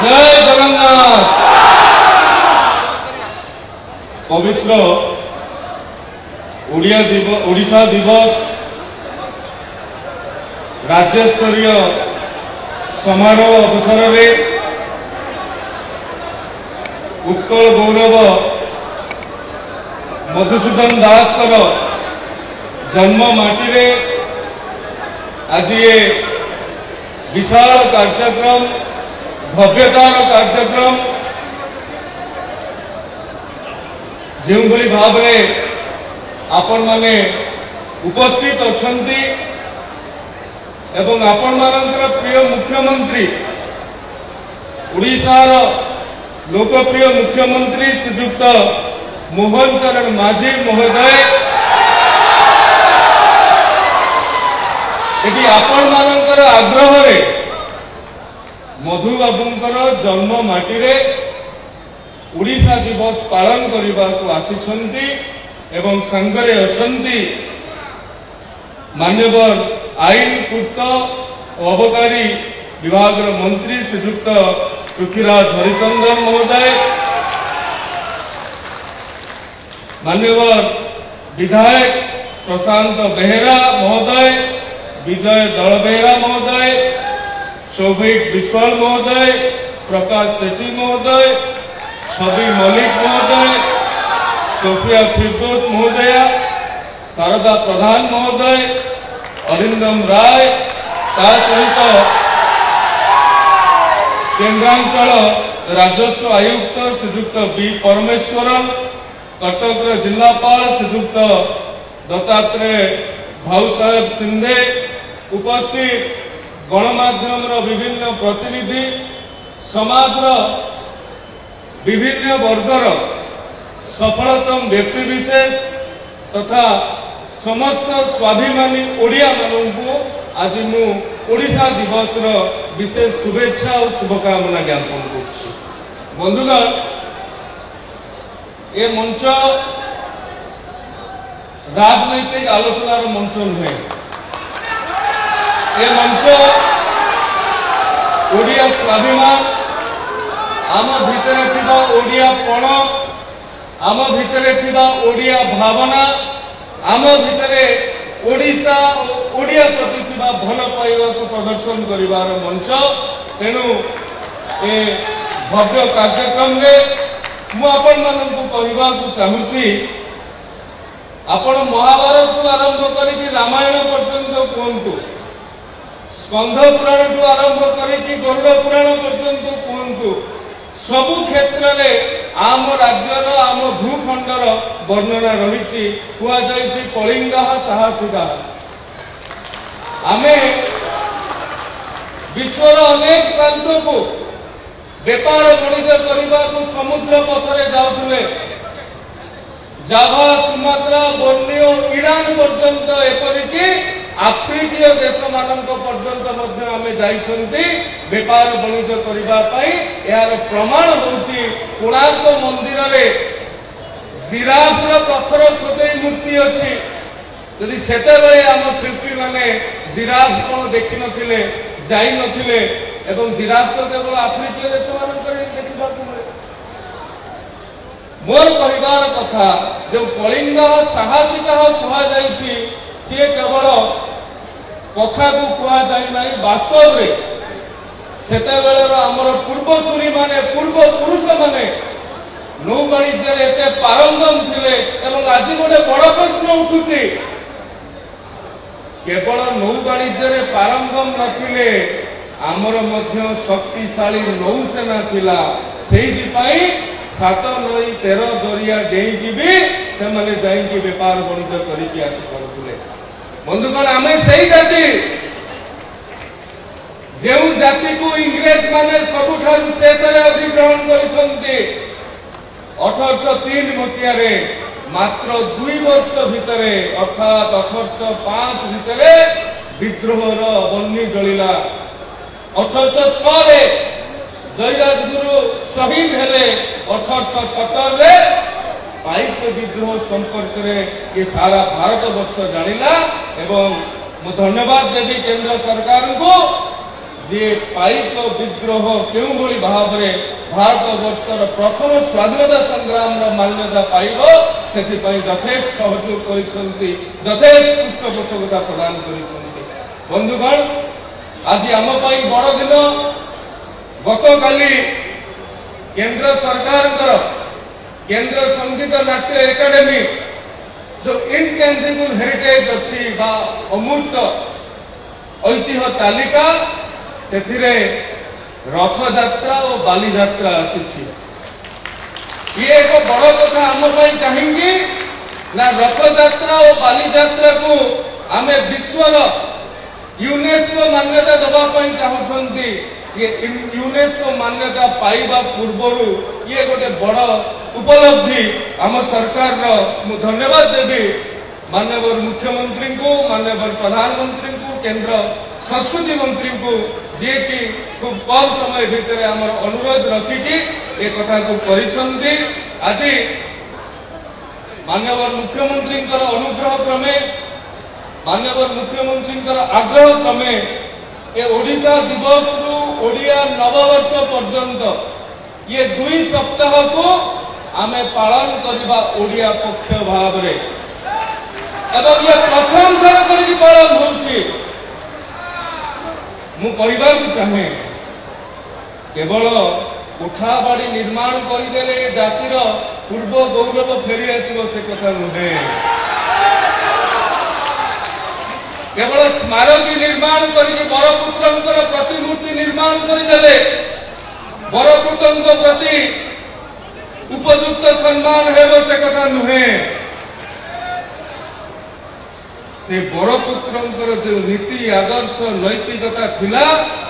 जय जगन्नाथ। पवित्र ओडिशा दिवस राज्य स्तरीय समारोह अवसर में उत्कल गौरव मधुसूदन दास जन्म माटी रे आज ये विशाल कार्यक्रम भव्यतार कार्यक्रम जो भाव में आपण माने उपस्थित अछंती एवं आपण मानकर प्रिय मुख्यमंत्री ओडिशार लोकप्रिय मुख्यमंत्री श्रीयुक्त मोहन चरण माझी महोदय एटी आपण मानकर आग्रह रे मधु बाबूंकर जन्म माटी रे ओडिशा दिवस पालन करने को आसिछंती एवं संगरे अछंती मान्यवर आईन पूर्त और अबकारी विभाग मंत्री श्रीयुक्त पृथ्वीराज हरिचंदन महोदय, मान्यवर विधायक प्रशांत बेहेरा महोदय, विजय दलबेहरा महोदय, सौभिक विश्वाल महोदय, प्रकाश सेठी महोदय, छवि मलिक महोदय, सोफिया फिरदौस महोदय, शारदा प्रधान महोदय, अरिंदम राय ता सहित केन्द्रांचल राजस्व आयुक्त श्रीयुक्त बी परमेश्वरन, कटक जिलापाल श्रीयुक्त दत्तात्रेय भाऊ साहेब सिंधे, उपस्थित गणमाध्यम विभिन्न प्रतिनिधि, समाज विभिन्न वर्गर सफलतम व्यक्तिविशेष तथा समस्त स्वाभिमानी ओडिया मानू आज मु ओडिशा दिवस विशेष शुभेच्छा और शुभकामना ज्ञापन कर बंधुगण ये मंच राजनैतिक आलोचनार मंच नुहे ये मंच ओडिया स्वाभिमान आम भितरे थिबा ओडिया पण आम भितरे थिबा ओडिया भावना आम भितरे ओडिशा ओडिया प्रति थिबा भल पाइबा को प्रदर्शन करिवार मंच तेणु ए भव्य कार्यक्रम रे मु आपण मानकु कहबा को चाहूची आपण महाभारत को आरंभ करिकि रामायण पर्यंत कहंतु स्कंध पुराण को आरंभ करिकि गरुड़ पुराण पर्यंत कहंतु सबु क्षेत्र में आम राज्यर आम भूखंडर वर्णना रही कहुई कलिंगा साहसिका आमे विश्वर अनेक प्रांत को व्यापार वाणिज्य करने को समुद्र पथरे जाऊले जाभा सुमात्रा बोर्नियो ईरान पर्यंत एपरिकी आफ्रिकीय देश मानक पर्यंत आमे जाइछंती व्यापार वाणिज्य करने यार प्रमाण होउची कोणार्क मंदिर रे जिराफ पत्थर खोदे मूर्ति अच्छी यदि सेते बेले आम शिल्पी माने जिराफ कौन देखि नथिले जाई नथिले एवं जिराफ तो केवल आफ्रिकीय देश मानक देखा मिले मोर कहबार कथा जो कलिंगा साहसिका कहुई सी केवल कथा को कहुई वास्तव रे सेतेबेलेर आमर पूर्वसूरी माने पूर्व पुरुष माने नौ वाणिज्य एते पारंगम थिले एवं आज गोटे बड़ प्रश्न उठुची केवल नौ वाणिज्य पारंगम नथिले आमर मध्य शक्तिशाली नौसेना थिला सेहि पई 7 नई 13 दरिया डेईकी भी से माने जाईकी व्यापार वाणिज्य करिकि आसी पड़ुले बंधुगण आमे सही जाति जो जाति को इंग्रेज माने सबुठार शेषरे अधिग्रहण करिसंती 1803 मसीह रे मात्र 2 वर्ष भितरे अर्थात 1805 भितरे विद्रोहर बन्नी जलिला 1806 रे जयराजगुरु शहीद हेले 1817 रे पाइक विद्रोह संपर्क में सारा भारत वर्ष जानिला एवं मु धन्यवाद देवी केंद्र सरकार को जे पाइक विद्रोह क्यों भली भाव में भारत वर्षर प्रथम स्वाधीनता संग्राम मान्यता पाइब से यथेष्ट सहयोग करिसेंती यथेष्ट पृष्ठपोषकता प्रदान करिसेंती। बंधुगण आज आम बड़ दिन गत काली केंद्र सरकार केंद्र संगीत नाट्य एकेडमी जो इनटेंजिबल हेरिटेज अच्छी बा अमूर्त ऐतिह्य तालिका से रथ यात्रा और बाली यात्रा आसी। ये एक बड़ कथा आम कहीं ना रथ यात्रा और बाली यात्रा को आम विश्वर यूनेस्को मान्यता दवाई चाहूँगी। ये यूनेस्को मान्यता पाइबा पूर्वर ये गोटे बड़ उपलब्धि आम सरकार मु धन्यवाद देवी माननीय मुख्यमंत्री को माननीय प्रधानमंत्री को केंद्र संस्कृति मंत्री को जी की खूब कम समय भितर आमर अनुरोध रखिकी ए कथा को करिसेंती। आज माननीय मुख्यमंत्री अनुग्रह क्रमे माननीय मुख्यमंत्री आग्रह क्रमे ए ओडिशा दिवस रु ओडिया नववर्ष पर्यंत ये 2 सप्ताह को आमे पालन करबा ओडिया पक्ष भाव रे एवं ये प्रथम थर करी पालन होछि। मु कहबा चाहे केवल कोठा बाड़ी निर्माण करदेले जातिर पूर्व गौरव फेरी आसीबो से कथा नुहे। केवल स्मारकी निर्माण करके बरपुत्रंकर प्रतिमूर्ति निर्माण करदेले बरपुत्र प्रति उपयुक्त सम्मान हेबो से कथा नुहे। से बरपुत्रंकर जो नीति आदर्श नैतिकता थिला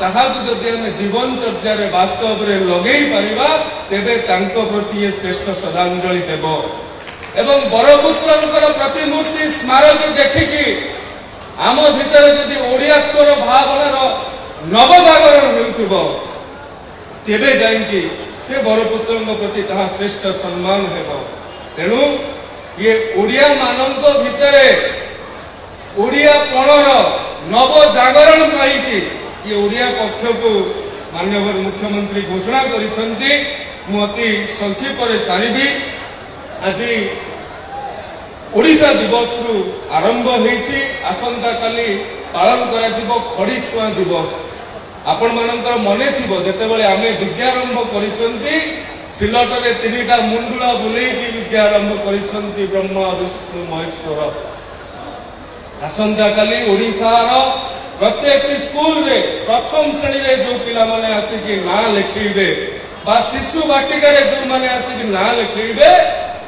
ताहाकु जदि आमे जीवन चर्चा रे वास्तव रे लगेई परिबा तेबे तांको प्रति श्रेष्ठ श्रद्धांजलि देबो एवं बरपुत्रंकर प्रतिमूर्ति स्मारकी देखिकी आम भितर जदि ओडियात्वर भावनार नवजागरण हेउथिबो तेबे जाइंकी से बरपुत्रंक प्रति ताहा श्रेष्ठ सम्मान हेबो। तेणु ये ओडिया मानंक भितरे ओडिया पणर नव जागरण पाई ये ओडिया पक्ष को माननीय मुख्यमंत्री घोषणा करिसेंती। मु अति संक्षेप रे सारिबी। आज ओडिशा दिवस रु आरंभ होईछि आसंता काली पालन करा जिवो खड़ी छुआ दिवस। आपण मानकर मने थिबो जेतेबेले आमे विद्यारंभ करिसेंती सिलट रे 3टा मुंडुला बुलेकी विद्यारंभ करिसेंती ब्रह्मा विष्णु महेश्वर। आसंता काली ओडिशार प्रत्येक स्कूल रे प्रथम श्रेणी रे जो पिला माने आसिकी ना लिखिबे बा शिशु बाटिका रे जो माने आसिकी ना लिखिबे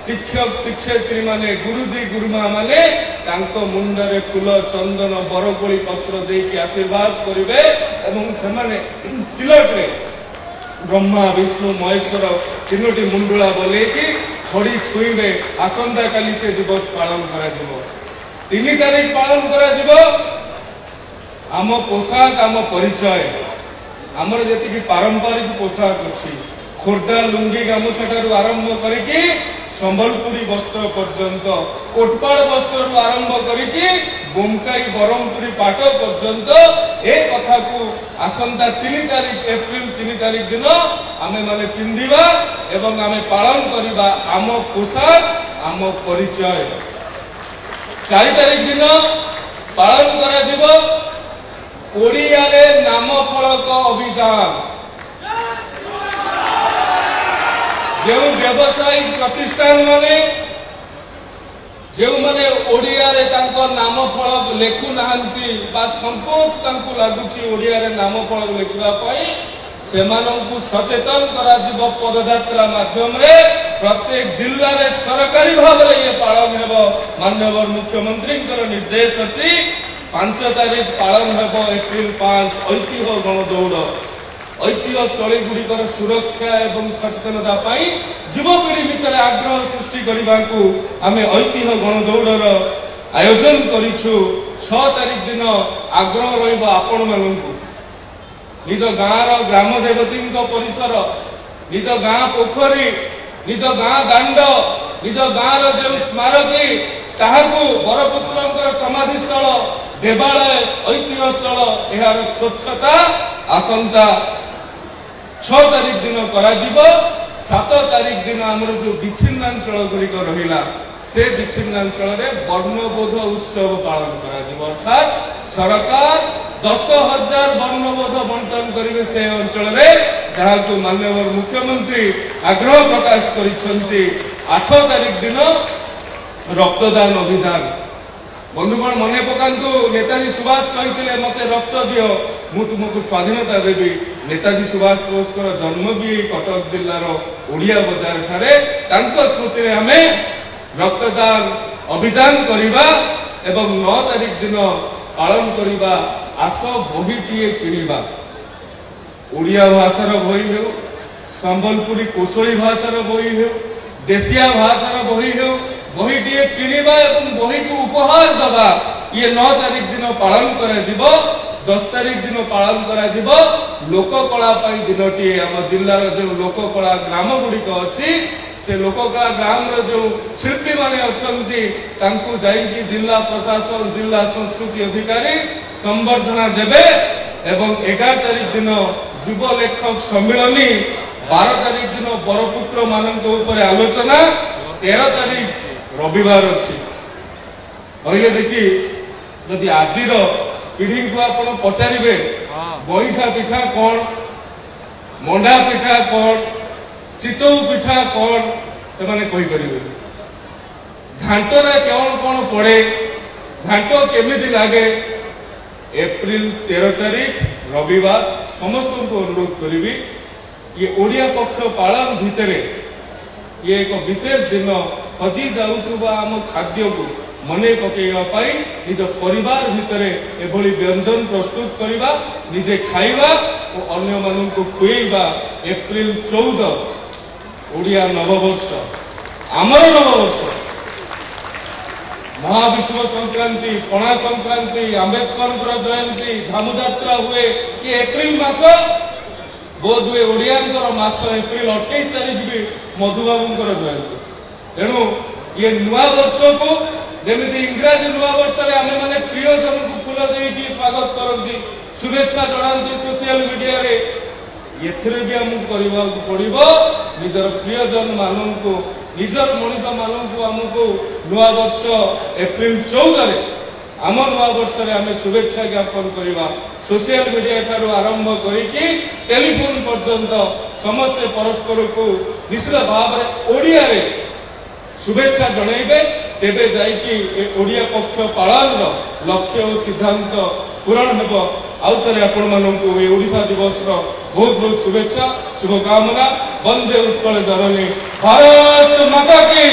शिक्षक शिक्षयित्री माने गुरुजी गुरुमा माने तांको मुंडरे फूल चंदन बरकोली पत्र देकी आशीर्वाद करिवे एवं सेमाने सिलट रे ब्रह्मा विष्णु महेश्वर 3टी मुंडुला बोलेकी खड़ी छुईबे। आसंता काली से दिवस पालन करा जिवो। 3 तारीख पालन करा जिवो। आम पोशाक आम परिचय आमर जति पारंपरिक पोशाक अछि खोर्धा लुंगी गामुछाठारु आरंभ करिकी संबलपुरी वस्त्र पर्यंत कोटपाड़ वस्त्र आरंभ करिकी बुमकाई बरमपुरी पाट पर्यंत ए कथा को आसंता 3 तारीख एप्रिल 3 तारीख दिन आमे माने पिंधिबा एवं आमे पालन करिबा आम पोशाक आम परिचय। 4 तारीख दिन पालन करा जिवो ओडिया रे नाम फलक अभियान। जो व्यवसायिक प्रतिष्ठान माने जो माने ओडिया रे तांको नाम फलक लेखु नाहंती बा संकोच तांको लागुची ओडिया रे नाम फलक लेखिबा पई सेमानंकु सचेतन करा जिवो पदयात्रा माध्यम रे प्रत्येक जिल्ला रे सरकारी भाव रे ये पालन हेबो। माननीय मुख्यमंत्री निर्देश अछि 5 तारीख पालन हेबो एप्रिल 5 ऐतिह्य गणदौड़। ऐतिह्य स्थली गुड़िकर सुरक्षा एवं सचेतनता पाई युवपीढ़ी भितर आग्रह सृष्टि करने को आम ऐतिह्य गणदौड़ आयोजन करिछु। 6 तारीख दिन आग्रह रहिबो आपण माननकु निज गाँव ग्राम देवती परिसर निज गाँ पोखरी निज गाँ दांड निज गाँव जो स्मारकी ତାହାକୁ ବରପୁତ୍ରଙ୍କର ସମାଧି ସ୍ଥଳ ଦେବାଳୟ ଐତିହ୍ୟ ସ୍ଥଳ ଏହାର ସ୍ୱଚ୍ଛତା ଆସନ୍ତା 6 ତାରିଖ ଦିନ କରାଯିବ। 7 ତାରିଖ ଦିନ ଆମର ଯୋଉ ବିଚ୍ଛିନ୍ନାଞ୍ଚଳ ଗୁଡ଼ିକ ରହିଲା ସେ ବିଚ୍ଛିନ୍ନାଞ୍ଚଳରେ ବର୍ଣ୍ଣବୋଧ ଉତ୍ସବ ପାଳନ କରାଯିବ। ଅର୍ଥାତ୍ ସରକାର 10,000 ବର୍ଣ୍ଣବୋଧ ବଣ୍ଟନ କରିବେ ସେ ଅଞ୍ଚଳରେ, ଯାହାକୁ ମାନ୍ୟବର ମୁଖ୍ୟମନ୍ତ୍ରୀ ଆଗ୍ରହ ପ୍ରକାଶ କରିଛନ୍ତି। 8 ତାରିଖ ଦିନ ରକ୍ତଦାନ ଅଭିଯାନ। ବନ୍ଧୁଗଣ ମନେ ପକାନ୍ତୁ, ନେତାଜୀ ସୁଭାଷ କହିଥିଲେ ମତେ ରକ୍ତ ଦିଅ ମୁଁ ତୁମକୁ ସ୍ୱାଧୀନତା ଦେବି। ନେତାଜୀ ସୁଭାଷ ବୋଷଙ୍କର ଜନ୍ମ ବି କଟକ ଜିଲ୍ଲାର ଓଡ଼ିଆ ବଜାର ଠାରେ। ତାଙ୍କ ସ୍ମୃତିରେ ଆମେ ରକ୍ତଦାନ ଅଭିଯାନ କରିବା ଏବଂ 9 ତାରିଖ ଦିନ ପାଳନ କରିବା ଆସ ବହିଟିଏ କିଣିବା। ଓଡ଼ିଆ ଭାଷାର ବହି ହେଉ, ସମ୍ବଲପୁରୀ କୋଶଳୀ ଭାଷାର ବହି ହେଉ, ଦେଶିଆ ଭାଷାର ବହି ହେଉ, ବହିଟିଏ କିଣିବା ଏବଂ ବହିକୁ ଉପହାର ଦେବା। ଇଏ 9 ତାରିଖ ଦିନ ପାଳନ କରାଯିବ। 10 ତାରିଖ ଦିନ ପାଳନ କରାଯିବ ଲୋକକଳା ପାଇଁ ଦିନଟିଏ। ଆମ ଜିଲ୍ଲାର ଯେଉଁ ଲୋକକଳା ଗ୍ରାମ ଗୁଡ଼ିକ ଅଛି ସେ ଲୋକକଳା ଗ୍ରାମର ଯେଉଁ ଶିଳ୍ପୀମାନେ ଅଛନ୍ତି ତାଙ୍କୁ ଯାଇକି ଜିଲ୍ଲା ପ୍ରଶାସନ, ଜିଲ୍ଲା ସଂସ୍କୃତି ଅଧିକାରୀ ସମ୍ବର୍ଦ୍ଧନା ଦେବେ ଏବଂ 11 ତାରିଖ ଦିନ ଯୁବ ଲେଖକ ସମ୍ମିଳନୀ, 12 ତାରିଖ ଦିନ ବରପୁତ୍ର ମାନଙ୍କ ଉପରେ ଆଲୋଚନା, 13 ତାରିଖ ରବିବାର ଅଛି। କହିଲେ ଦେଖି ଯଦି ଆଜିର ପିଢ଼ିକୁ ଆପଣ ପଚାରିବେ ଗଇଠା ପିଠା କଣ, ମଣ୍ଡା ପିଠା କଣ, ଚିତଉ ପିଠା କଣ, ସେମାନେ କହିପାରିବେ। ଘାଣ୍ଟରେ କଣ କଣ ପଡେ, ଘାଣ୍ଟ କେମିତି ଲାଗେ। ଏପ୍ରିଲ 13 ତାରିଖ ରବିବାର ସମସ୍ତଙ୍କୁ ଅନୁରୋଧ କରିବି ଇଏ ଓଡ଼ିଆ ପକ୍ଷ ପାଳନ ଭିତରେ ଇଏ ଏକ ବିଶେଷ ଦିନ ହଜି ଯାଉଥିବା ଆମ ଖାଦ୍ୟକୁ ମନେ ପକେଇବା ପାଇଁ ନିଜ ପରିବାର ଭିତରେ ଏଭଳି ବ୍ୟଞ୍ଜନ ପ୍ରସ୍ତୁତ କରିବା, ନିଜେ ଖାଇବା ଓ ଅନ୍ୟମାନଙ୍କୁ ଖୁଏଇବା। ଏପ୍ରିଲ 14 ଓଡ଼ିଆ ନବବର୍ଷ, ଆମର ନବବର୍ଷ। ମହାବିଷ୍ଣୁ ସଂକ୍ରାନ୍ତି, ପଣା ସଂକ୍ରାନ୍ତି, ଆମ୍ବେଦକରଙ୍କର ଜୟନ୍ତୀ, ଝାମୁଯାତ୍ରା ହୁଏ ଇଏ ଏପ୍ରିଲ ମାସ। ବୋଧ ହୁଏ ଓଡ଼ିଆଙ୍କର ମାସ ଏପ୍ରିଲ 28 ତାରିଖ ବି ମଧୁବାବୁଙ୍କର ଜୟନ୍ତୀ। ତେଣୁ ଇଏ ନୂଆ ବର୍ଷକୁ ଯେମିତି ଇଂରାଜୀ ନୂଆ ବର୍ଷରେ ଆମେ ମାନେ ପ୍ରିୟଜନଙ୍କୁ ଫୁଲ ଦେଇକି ସ୍ୱାଗତ କରନ୍ତି, ଶୁଭେଚ୍ଛା ଜଣାନ୍ତି ସୋସିଆଲ ମିଡିଆରେ, ଏଥିରେ ବି ଆମକୁ କରିବାକୁ ପଡିବ ନିଜର ପ୍ରିୟଜନ ମାନଙ୍କୁ, ନିଜର ମଣିଷ ମାନଙ୍କୁ ଆମକୁ ନୂଆ ବର୍ଷ ଏପ୍ରିଲ 14ରେ ଆମ ନୂଆ ବର୍ଷରେ ଆମେ ଶୁଭେଚ୍ଛା ଜ୍ଞାପନ କରିବା। ସୋସିଆଲ ମିଡିଆ ଠାରୁ ଆରମ୍ଭ କରିକି ଟେଲିଫୋନ ପର୍ଯ୍ୟନ୍ତ ସମସ୍ତେ ପରସ୍ପରକୁ ନିଶ୍ଚିତ ଭାବରେ ଓଡ଼ିଆରେ ଶୁଭେଚ୍ଛା ଜଣାଇବେ। ତେବେ ଯାଇକି ଏ ଓଡ଼ିଆ ପକ୍ଷ ପାଳନର ଲକ୍ଷ୍ୟ ଓ ସିଦ୍ଧାନ୍ତ ପୂରଣ ହେବ। ଆଉ ଥରେ ଆପଣମାନଙ୍କୁ ଏ ଓଡ଼ିଶା ଦିବସର ବହୁତ ବହୁତ ଶୁଭେଚ୍ଛା, ଶୁଭକାମନା। ବନ୍ଦେ ଉତ୍କଳ ଜନନୀ, ଭାରତ ମାତା କି।